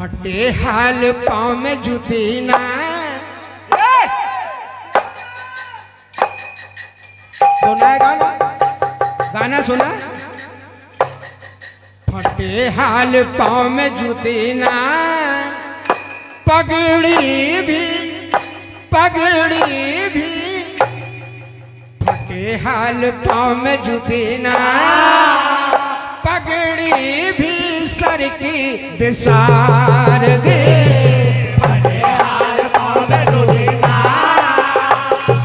फटे हाल पाँव में जूती ना। सुना है गाना? गाना सुना? फटे हाल पाँव में जूती ना, पगड़ी भी फटे हाल पाँव में जूती ना, पगड़ी भी सर की दिसार दे। फटे हाल पाँव में जूती ना,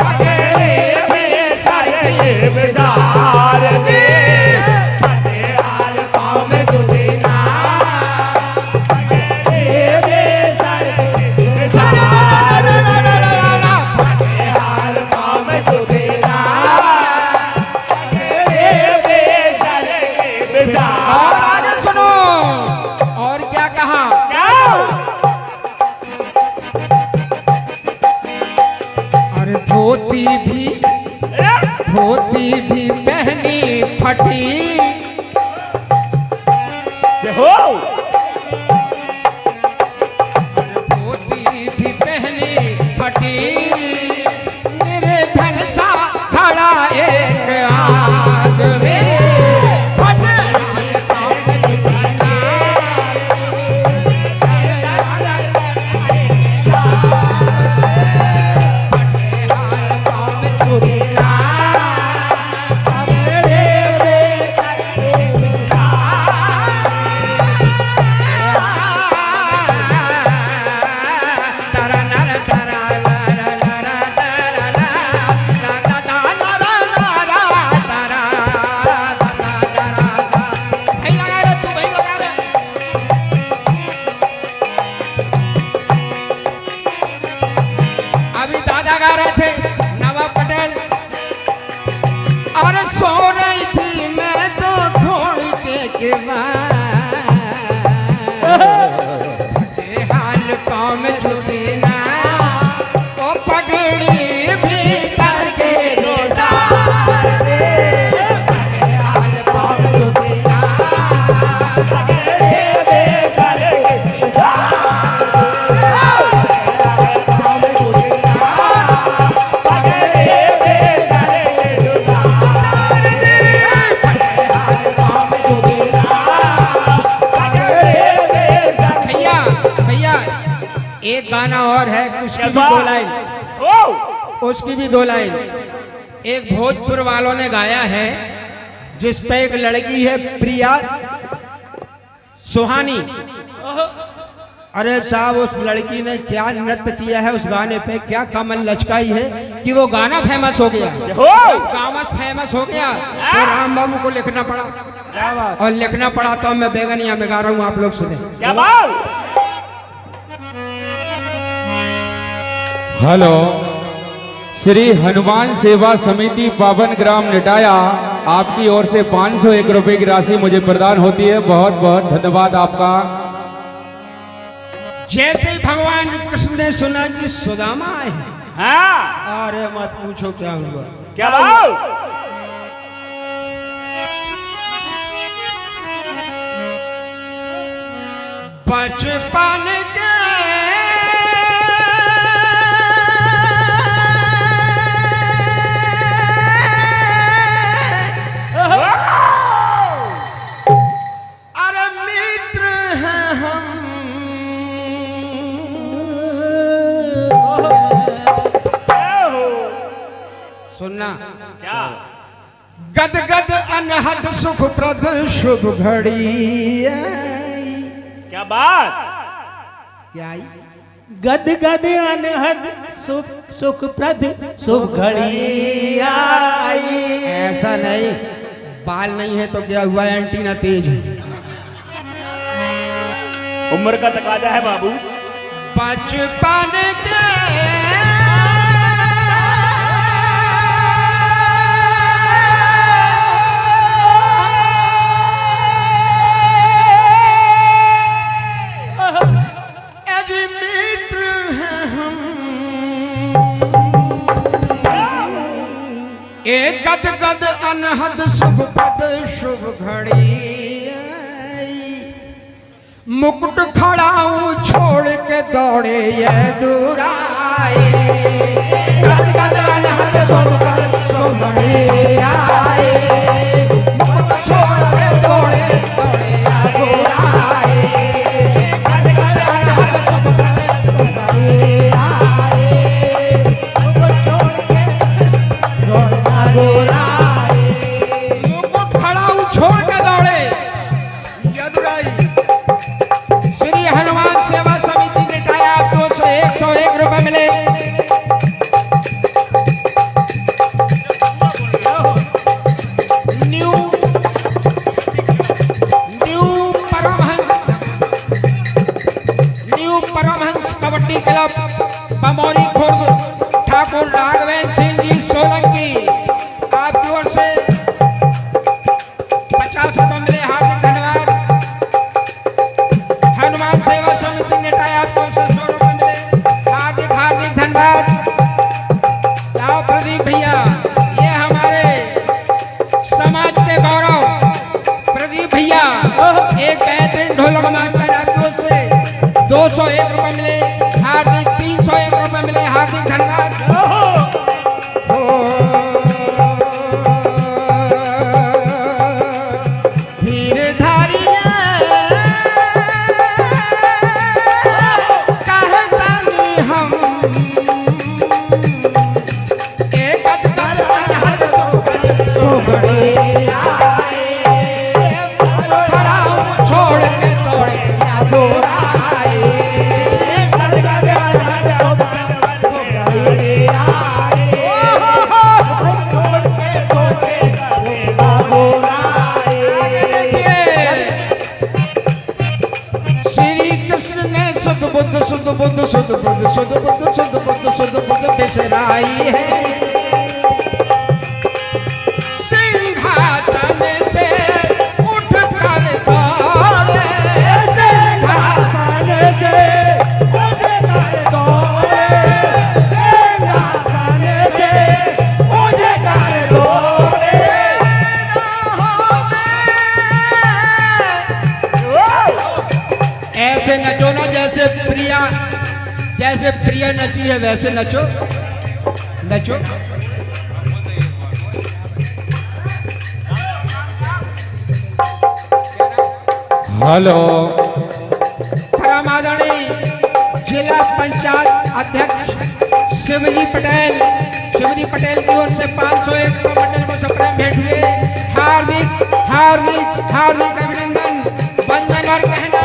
पगड़ी भी सर की दिसार दे। फटे हाल पाँव में जूती ना, पगड़ी भी सर की दिसार दे। फटे हाल पाँव में जूती ना, पगड़ी भी सर की दिसार। आगे सुनो और क्या कहा? अरे धोती भी पहनी फटी, धोती भी पहनी फटी, निर्धन सा खड़ा एक आदमी। एक गाना और है, उसकी भी दो लाइन, उसकी भी दो लाइन। एक भोजपुर वालों ने गाया है जिस पे एक लड़की है प्रिया सुहानी। अरे साहब उस लड़की ने क्या नृत्य किया है उस गाने पे, क्या कमल लचकाई है कि वो गाना फेमस हो गया। गाना फेमस हो गया तो राम बाबू को लिखना पड़ा, और लिखना पड़ा तो मैं बेगनिया में गा रहा हूँ, आप लोग सुने। क्या बात? हेलो, श्री हनुमान सेवा समिति पावन ग्राम निटाया आपकी ओर से 501 रुपए की राशि मुझे प्रदान होती है। बहुत बहुत धन्यवाद आपका। जैसे ही भगवान कृष्ण ने सुना कि सुदामा आए हैं, हाँ, अरे मत पूछो क्या हुआ। क्या हुआ? बचपन के सुनना क्या? गद गद अनहद सुखप्रद शुभ घड़ी आई। क्या बात? क्या आई? गद गद अनहद सुखप्रद शुभ घड़ी आई। ऐसा नहीं, बाल नहीं है तो क्या हुआ, एंटीना तेज है। उम्र का तकाजा है बाबू। बचपन के एक गद गद अनहद शुभ पद शुभ घड़ी आई। मुकुट खड़ाऊं ये दूराए गद गद अनहद सुनकर सुमनी आए मुख छोड़ के दौड़े दौड़े दूराए गद गद अनहद सुनकर सुमनी आए मुख छोड़ के दौड़े दूराए मुख खड़ा छोड़ के दौड़े यदुराई। श्री हनुमान सेवा समिति ने टाया 101 रुपए मिले। न्यू परमहंस कबड्डी क्लब बमौरी खुर्द ठाकुर राघवेंद्र सिंह जी सोलंकी आपकी ओर से 50 रुपए मिले, हार्दिक धन्यवाद। हनुमान सेवा समिति ने टाया 100 रुपए मिले, हार्दिक हार्दिक धन्यवाद। आओ प्रदीप भैया, ये हमारे समाज के गौरव प्रदीप भैया एक बेहतरीन ढोलक मास्टर आपकी ओर से 201 रुपए मिले, हार्दिक 301 रुपए मिले, हार्दिक धन्यवाद। छोड़ के दौड़े श्री कृष्ण ने शुद्ध बुद्ध बिसराई है। सिंहासन से उठ कर दौड़े, सिंहासन से उठ कर दौड़े, सिंहासन से उठ कर दौड़े। ऐसे नचो ना जैसे प्रिया नची है, वैसे नचो नचो। हेलो परमादरणी जिला पंचायत अध्यक्ष शिवजी पटेल की ओर से 501 मंडल को सप्रेम भेंट हुए। हार्दिक हार्दिक हार्दिक अभिनंदन, वंदन और कहना